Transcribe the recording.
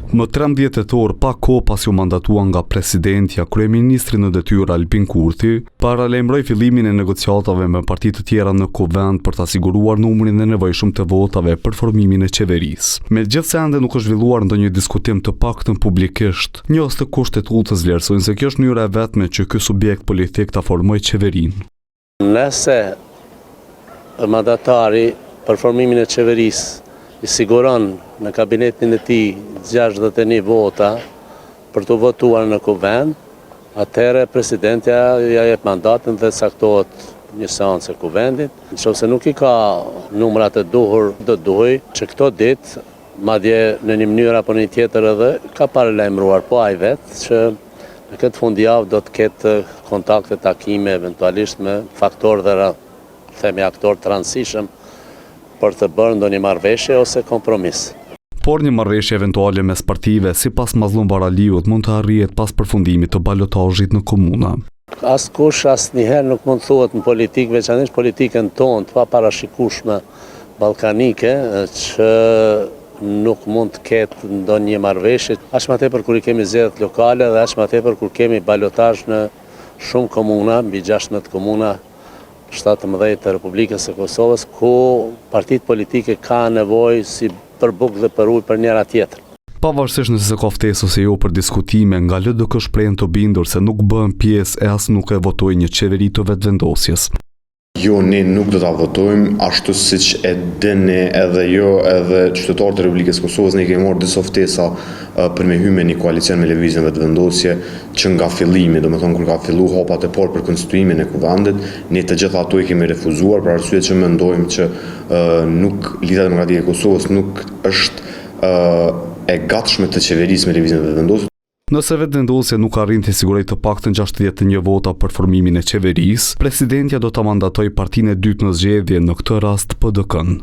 Më 13 tetor, pa kohë pas u mandatua nga presidentja, kryeministri në detyrë Albin Kurthi paralajmëroi fillimin e negociatave me parti të tjera në kuvend për të siguruar numrin e nevojshëm të votave për formimin e qeverisë. Megjithse ende nuk është zhvilluar ndonjë diskutim të paktën publikisht, njës të kushtetutës vlerësojnë se kjo është mënyra e vetme që ky subjekt politik ta formojë qeverinë. Nëse mandatari për formimin e qeverisë i siguron në kabinetin e tij 61 vota për të votuar në kuvend, atëherë presidentja ja jep mandatin dhe saktohet një seancë e kuvendit. Nëse nuk i ka numrat e duhur, do duhej që këto ditë, madje në një mënyrë apo në një tjetër edhe ka paralajmëruar po ai vetë që në këtë fundjavë do të ketë kontakte, takime eventualisht me faktorë dhe themi aktor të rëndësishëm për të bërë ndonjë marrëveshje ose kompromis. Por një marrëveshje eventuale mes partive, sipas Mazlum Varaliut, mund të arrihet pas përfundimit të balotazhit në komuna. Askush asnjëherë nuk mund thuhet në politikë, veçanërisht politikën tonë të paparashikueshme ballkanike, që nuk mund të ketë ndonjë marrëveshje, aq më tepër kur i kemi zgjedhjet lokale dhe aq më tepër kur kemi balotazh në shumë komuna, mbi 16 komuna 17 të Republikës së Kosovës, ku partitë politike ka nevojë si për bukë dhe për ujë për njëra tjetër. Pavarësisht nëse ka ftesë ose jo për diskutime, nga LDK shprehen të bindur se nuk bëhen pjesë e as nuk e votojnë një qeveri të vetëvendosjes. Jo, ne nuk do ta votojmë ashtu siç e dini edhe jo edhe qytetarët e Republikës së Kosovës. Ne kemi marrë disa ftesa për me hyrë në një koalicion me lëvizjen vetëvendosje që nga fillimi, domethënë kur ka filluar hapat e parë për konstituimin e kuvendit, ne të gjitha ato i kemi refuzuar për arsye që mendojmë që nuk Lidhja Demokratike e Kosovës nuk është e gatshme të qeverisë me lëvizjen vetëvendosje. Nëse vetëvendosja nuk arrin të sigurojë të paktën 61 vota për formimin e qeverisë, presidentja do ta mandatojë partinë e dytë në zgjedhje, në këtë rast PDK-n.